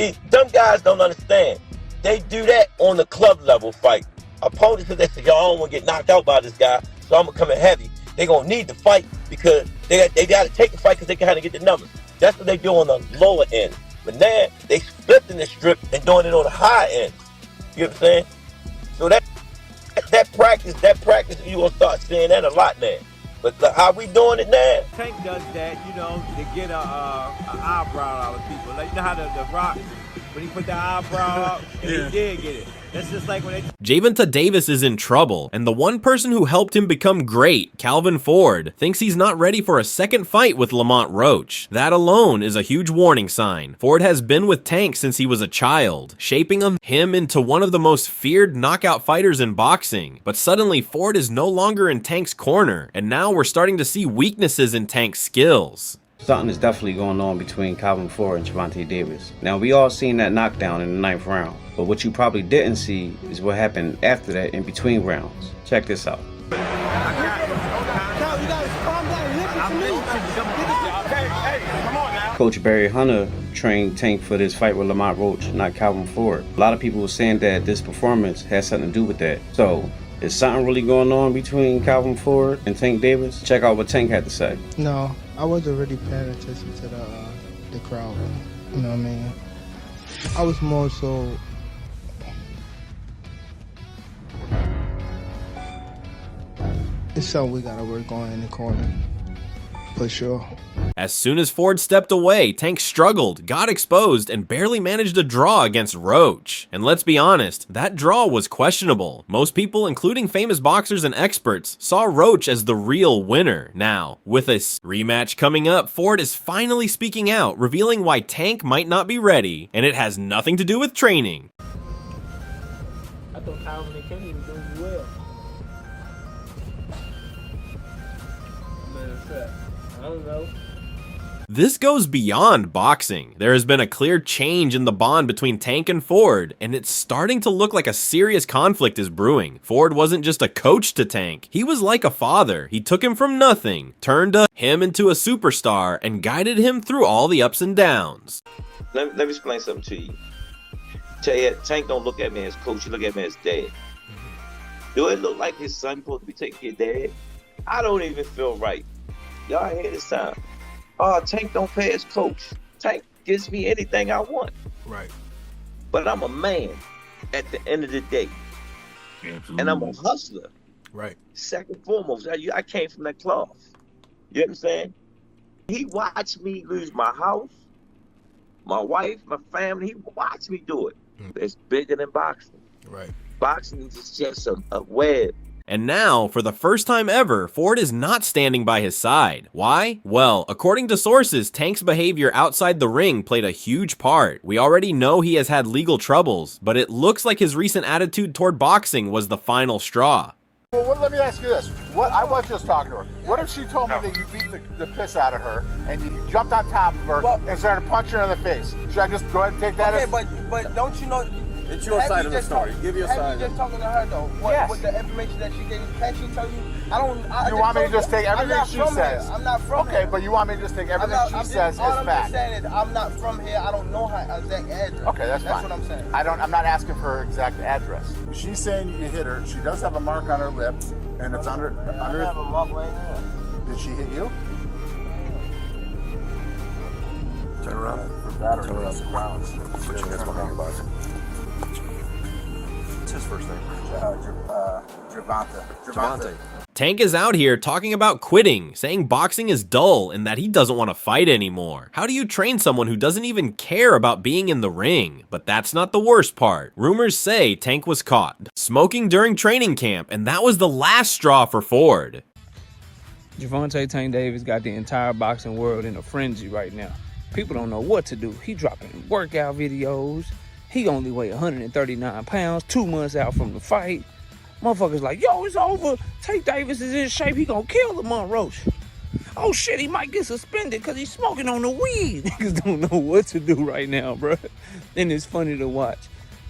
See, them guys don't understand. They do that on the club level fight. Opponents, because they say, yo, I don't want to get knocked out by this guy, so I'm going to come in heavy. They're going to need to fight because they got to take the fight because they can kind of get the numbers. That's what they do on the lower end. But now, they flipping the strip and doing it on the high end. You know what I'm saying? So that practice, you're going to start seeing that a lot now. But how we doing it now? Tank does that, you know, to get an eyebrow out of people. Like, you know how the Rock, when he put the eyebrow out, and he did get it. That's just like when they... Gervonta Davis is in trouble, and the one person who helped him become great, Calvin Ford, thinks he's not ready for a second fight with Lamont Roach. That alone is a huge warning sign. Ford has been with Tank since he was a child, shaping him into one of the most feared knockout fighters in boxing. But suddenly, Ford is no longer in Tank's corner, and now we're starting to see weaknesses in Tank's skills. Something is definitely going on between Calvin Ford and Gervonta Davis. Now, we all seen that knockdown in the 9th round, but what you probably didn't see is what happened after that in between rounds. Check this out. Coach Barry Hunter trained Tank for this fight with Lamont Roach, not Calvin Ford. A lot of people were saying that this performance has something to do with that. So, is something really going on between Calvin Ford and Tank Davis? Check out what Tank had to say. No, I wasn't really paying attention to the crowd. You know what I mean? I was more so... It's something we gotta work on in the corner, for sure. As soon as Ford stepped away, Tank struggled, got exposed, and barely managed a draw against Roach. And let's be honest, that draw was questionable. Most people, including famous boxers and experts, saw Roach as the real winner. Now, with this rematch coming up, Ford is finally speaking out, revealing why Tank might not be ready, and it has nothing to do with training. I thought Calvin and Kenny were doing well. I don't know. This goes beyond boxing. There has been a clear change in the bond between Tank and Ford, and it's starting to look like a serious conflict is brewing. Ford wasn't just a coach to Tank. He was like a father. He took him from nothing, turned him into a superstar, and guided him through all the ups and downs. Let me explain something to you. Tell you, Tank don't look at me as coach, he look at me as dad. Do it look like his son supposed to be taking your dad? I don't even feel right. Y'all hear this time? Oh, Tank don't pay his coach. Tank gives me anything I want. Right. But I'm a man at the end of the day. Absolutely. And I'm a hustler. Right. Second and foremost, I came from that cloth. You know what I'm saying? He watched me lose my house, my wife, my family. He watched me do it. It's bigger than boxing. Right. Boxing is just a web. And now, for the first time ever, Ford is not standing by his side. Why? Well, according to sources, Tank's behavior outside the ring played a huge part. We already know he has had legal troubles, but it looks like his recent attitude toward boxing was the final straw. Well, let me ask you this. I was just talking to her. What if she told me that you beat the piss out of her and you jumped on top of her and started punching her in the face? Should I just go ahead and take that? Okay, but don't you know... It's your side of the story. Give your side. You just talking to her though. What the information that she gave you? Can she tell you? You want me to just take everything she says? I'm not from here. Okay, but you want me to just take everything she says as fact? All I'm just saying is I'm not from here. I don't know her exact address. Okay, that's fine. That's what I'm saying. I'm not asking for her exact address. She's saying you hit her. She does have a mark on her lip, and it's under. I have a mark right here. Did she hit you? Turn around. Turn around. Put your hands behind your body. What's his first name? Gervonta. Tank is out here talking about quitting, saying boxing is dull and that he doesn't want to fight anymore. How do you train someone who doesn't even care about being in the ring? But that's not the worst part. Rumors say Tank was caught smoking during training camp, and that was the last straw for Ford. Gervonta Tank Davis got the entire boxing world in a frenzy right now. People don't know what to do. He dropping workout videos. He only weighed 139 pounds, 2 months out from the fight. Motherfuckers like, yo, it's over. Tank Davis is in shape. He gonna kill Lamont Roach. Oh shit, he might get suspended because he's smoking on the weed. Niggas don't know what to do right now, bro. And it's funny to watch.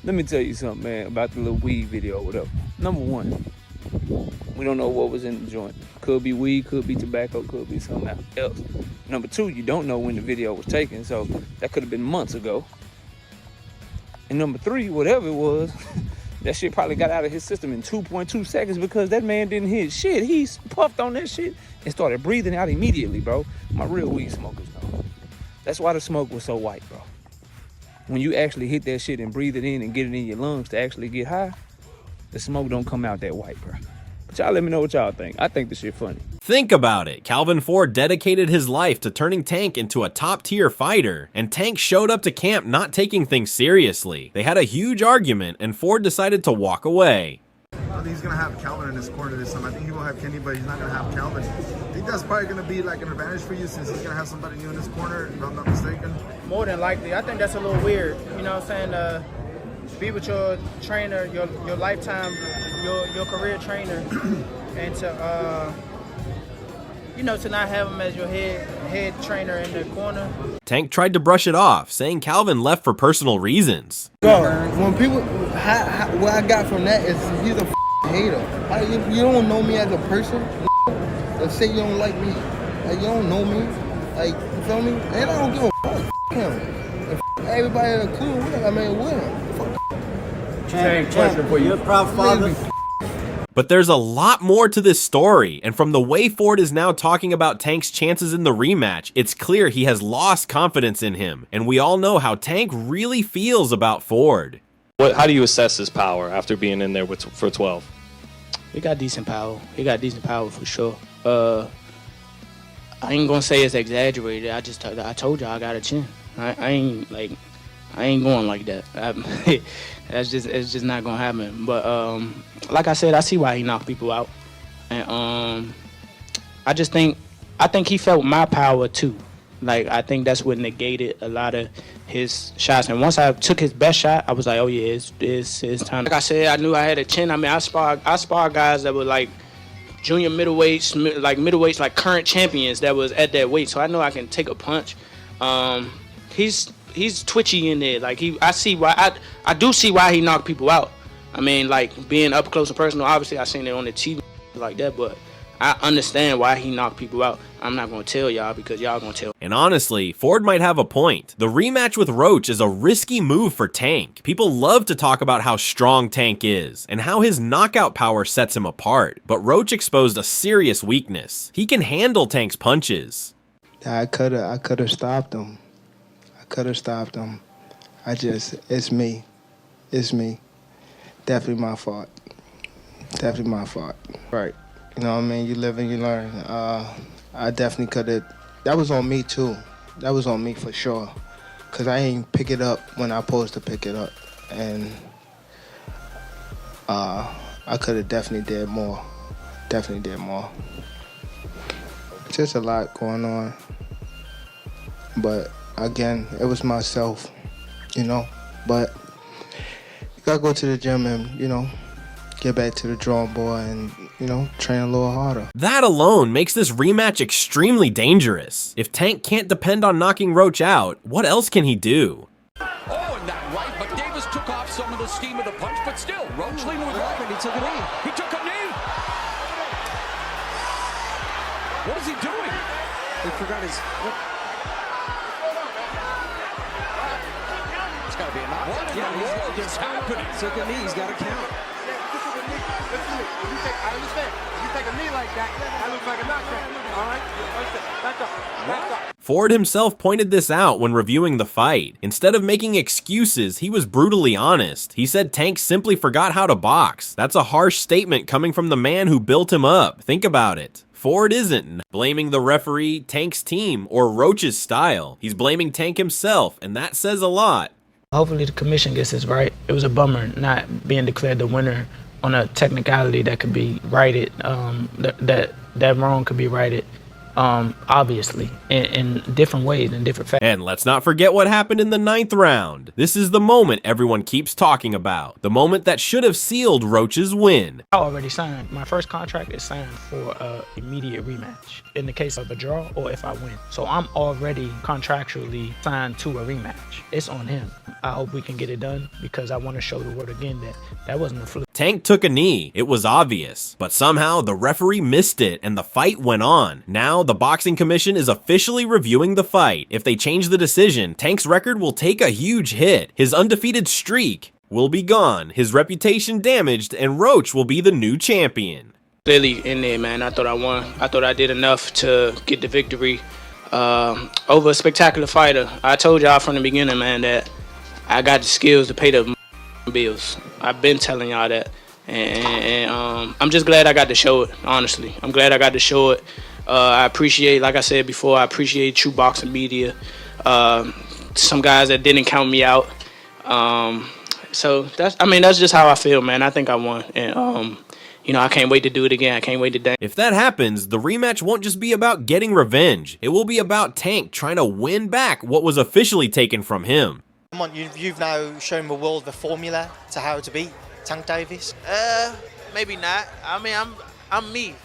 Let me tell you something, man, about the little weed video or whatever. Number one, we don't know what was in the joint. Could be weed, could be tobacco, could be something else. Number two, you don't know when the video was taken, so that could have been months ago. And number 3, whatever it was, that shit probably got out of his system in 2.2 seconds because that man didn't hit shit. He puffed on that shit and started breathing out immediately, bro. My real weed smokers know. That's why the smoke was so white, bro. When you actually hit that shit and breathe it in and get it in your lungs to actually get high, the smoke don't come out that white, bro. But y'all let me know what y'all think. I think this shit funny. Think about it. Calvin Ford dedicated his life to turning Tank into a top-tier fighter, and Tank showed up to camp not taking things seriously. They had a huge argument, and Ford decided to walk away. I think he's going to have Calvin in his corner this time. I think he will have Kenny, but he's not going to have Calvin. I think that's probably going to be like an advantage for you since he's going to have somebody new in his corner, if I'm not mistaken. More than likely. I think that's a little weird. You know what I'm saying? Be with your trainer, your lifetime, your career trainer, and to to not have him as your head trainer in the corner. Tank tried to brush it off, saying Calvin left for personal reasons. Bro, when people, what I got from that is he's a hater. You don't know me as a person. Let's say you don't like me. Like, you don't know me. Like, you feel me? And I don't give a fuck. Him. And everybody in the crew, I mean, with him. Tank, question for you. You're a proud father. But there's a lot more to this story, and from the way Ford is now talking about Tank's chances in the rematch, it's clear he has lost confidence in him, and we all know how Tank really feels about Ford. How do you assess his power after being in there for 12? He got decent power. He got decent power for sure. I ain't gonna say it's exaggerated. I told y'all I got a chin. I ain't going like that. It's just not gonna happen. But like I said, I see why he knocked people out, and I think he felt my power too. Like, I think that's what negated a lot of his shots. And once I took his best shot, I was like, oh yeah, it's time. Like I said, I knew I had a chin. I mean, I sparred guys that were like junior middleweights, like current champions that was at that weight. So I know I can take a punch. He's twitchy in there. Like, I do see why he knocked people out. I mean, like, being up close and personal, obviously I seen it on the TV like that, but I understand why he knocked people out. I'm not going to tell y'all because y'all going to tell. And honestly, Ford might have a point. The rematch with Roach is a risky move for Tank. People love to talk about how strong Tank is and how his knockout power sets him apart, but Roach exposed a serious weakness. He can handle Tank's punches. I could have stopped him. It's me. Definitely my fault. Right. You know what I mean? You live and you learn. I definitely could have. That was on me too. That was on me for sure. Because I ain't pick it up when I supposed to pick it up. And I could have definitely did more. Just a lot going on. But again, it was myself, you know. But you gotta go to the gym and, you know, get back to the drawing board and, you know, train a little harder. That alone makes this rematch extremely dangerous. If Tank can't depend on knocking Roach out, what else can he do? Oh, and that right, but Davis took off some of the steam of the punch, but still, Roach leaned with right, and he took a knee. He took a knee. What is he doing? He forgot his... It's got to be a knock. What in the world is happening? Took a knee. He's got to count. I understand. If you take a knee like that looks like a knockdown. All right? Back up. Ford himself pointed this out when reviewing the fight. Instead of making excuses, he was brutally honest. He said Tank simply forgot how to box. That's a harsh statement coming from the man who built him up. Think about it. Ford isn't blaming the referee, Tank's team, or Roach's style. He's blaming Tank himself, and that says a lot. Hopefully the commission gets this right. It was a bummer not being declared the winner on a technicality that could be righted, that wrong could be righted, obviously, in different ways, in different facts. And let's not forget what happened in the 9th round. This is the moment everyone keeps talking about. The moment that should have sealed Roach's win. I already signed. My first contract is signed for an immediate rematch in the case of a draw or if I win. So I'm already contractually signed to a rematch. It's on him. I hope we can get it done because I want to show the world again that wasn't a fluke. Tank took a knee, it was obvious. But somehow the referee missed it and the fight went on. Now the Boxing Commission is officially reviewing the fight. If they change the decision, Tank's record will take a huge hit. His undefeated streak will be gone, his reputation damaged, and Roach will be the new champion. Clearly in there, man. I thought I won. I thought I did enough to get the victory over a spectacular fighter. I told y'all from the beginning, man, that I got the skills to pay the bills. I've been telling y'all that. And I'm just glad I got to show it, honestly. I'm glad I got to show it. I appreciate, like I said before, I appreciate True Boxing Media. Some guys that didn't count me out. So that's just how I feel, man. I think I won. And you know, I can't wait to do it again. I can't wait to dance. If that happens, the rematch won't just be about getting revenge. It will be about Tank trying to win back what was officially taken from him. You've now shown the world the formula to how to beat Tank Davis. Maybe not. I mean, I'm me.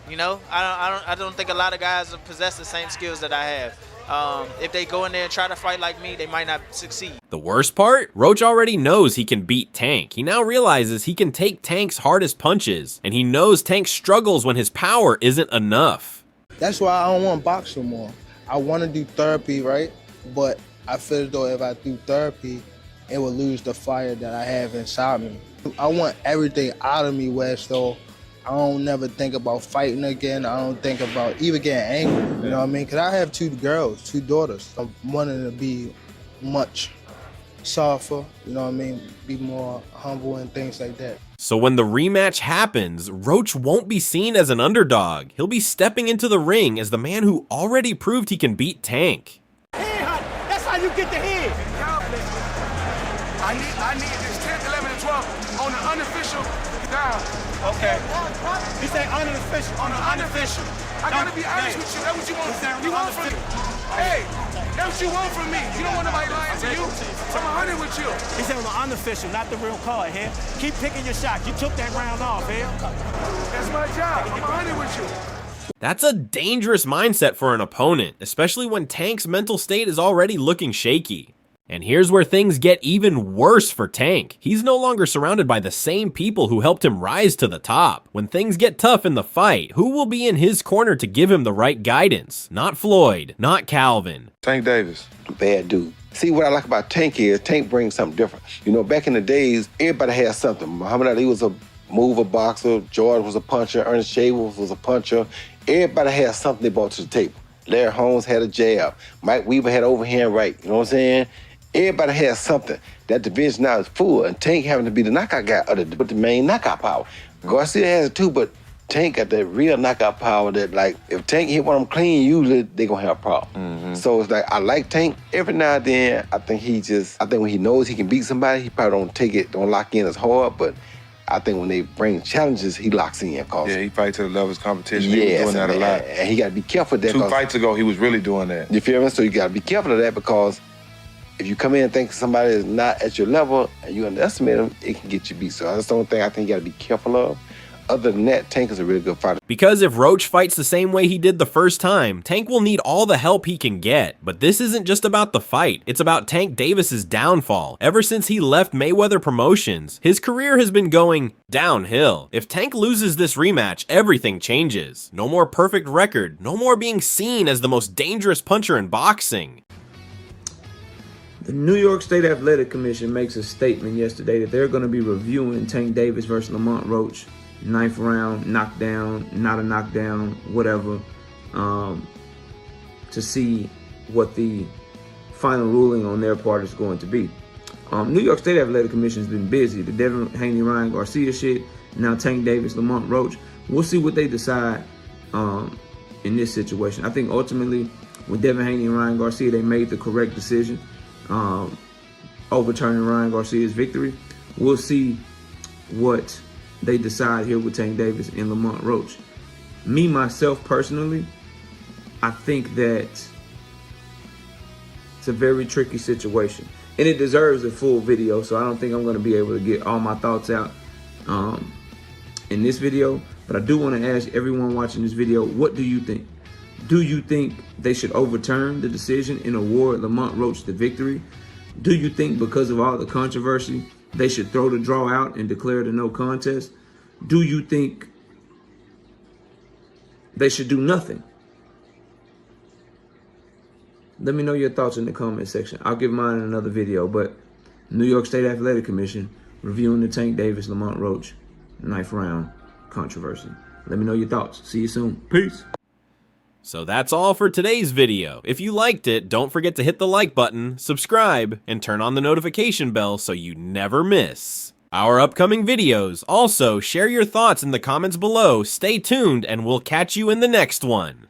You know, I don't think a lot of guys possess the same skills that I have. If they go in there and try to fight like me, they might not succeed. The worst part? Roach already knows he can beat Tank. He now realizes he can take Tank's hardest punches, and he knows Tank struggles when his power isn't enough. That's why I don't want to box no more. I want to do therapy, right? But I feel as though if I do therapy, it will lose the fire that I have inside me. I want everything out of me where so I don't never think about fighting again. I don't think about even getting angry, you know what I mean? Because I have 2 girls, 2 daughters. I'm wanting to be much softer, you know what I mean? Be more humble and things like that. So when the rematch happens, Roach won't be seen as an underdog. He'll be stepping into the ring as the man who already proved he can beat Tank. That's how you get the head. I need this 10, 11, and 12 on the unofficial down. Okay. He said unofficial. On the unofficial. I gotta be honest with you. That's what you want. You want from me. Hey, that's what you want from me. You don't want nobody lying to you. So I'm 100 with you. He said on the unofficial, not the real card here. Keep picking your shot. You took that round off here. That's my job. I'm 100 with you. That's a dangerous mindset for an opponent, especially when Tank's mental state is already looking shaky. And here's where things get even worse for Tank. He's no longer surrounded by the same people who helped him rise to the top. When things get tough in the fight, who will be in his corner to give him the right guidance? Not Floyd, not Calvin. Tank Davis. Bad dude. See, what I like about Tank is Tank brings something different. You know, back in the days, everybody had something. Muhammad Ali was a mover boxer, George was a puncher, Ernest Shaver was a puncher. Everybody had something they brought to the table. Larry Holmes had a jab. Mike Weaver had overhand right. You know what I'm saying? Everybody has something. That division now is full, and Tank having to be the knockout guy, but the main knockout power. Garcia has it too, but Tank got that real knockout power that, like, if Tank hit one of them clean, usually they gonna have a problem. So it's like, I like Tank. Every now and then, I think when he knows he can beat somebody, he probably don't lock in as hard, but I think when they bring challenges, he locks in. Yeah, he fights to the level of competition. Yes, he was doing that a lot. And he got to be careful of that. 2 fights ago, he was really doing that. You feel me? So you got to be careful of that because if you come in and think somebody is not at your level and you underestimate them, it can get you beat. So that's the only thing I think you got to be careful of. Other than that, Tank is a really good fighter. Because if Roach fights the same way he did the first time, Tank will need all the help he can get. But this isn't just about the fight, it's about Tank Davis's downfall. Ever since he left Mayweather Promotions, his career has been going downhill. If Tank loses this rematch, everything changes. No more perfect record, no more being seen as the most dangerous puncher in boxing. The New York State Athletic Commission makes a statement yesterday that they're going to be reviewing Tank Davis versus Lamont Roach. 9th round, knockdown, not a knockdown, whatever, to see what the final ruling on their part is going to be. New York State Athletic Commission has been busy. The Devin Haney, Ryan Garcia shit, now Tank Davis, Lamont Roach. We'll see what they decide in this situation. I think ultimately with Devin Haney and Ryan Garcia, they made the correct decision, overturning Ryan Garcia's victory. We'll see what they decide here with Tank Davis and Lamont Roach. Me, myself, personally, I think that it's a very tricky situation. And it deserves a full video, so I don't think I'm going to be able to get all my thoughts out in this video. But I do want to ask everyone watching this video, what do you think? Do you think they should overturn the decision and award Lamont Roach the victory? Do you think because of all the controversy they should throw the draw out and declare it a no contest? Do you think they should do nothing? Let me know your thoughts in the comment section. I'll give mine in another video, but New York State Athletic Commission reviewing the Tank Davis, Lamont Roach, 9th round controversy. Let me know your thoughts. See you soon. Peace. So that's all for today's video. If you liked it, don't forget to hit the like button, subscribe, and turn on the notification bell so you never miss our upcoming videos. Also, share your thoughts in the comments below. Stay tuned, and we'll catch you in the next one.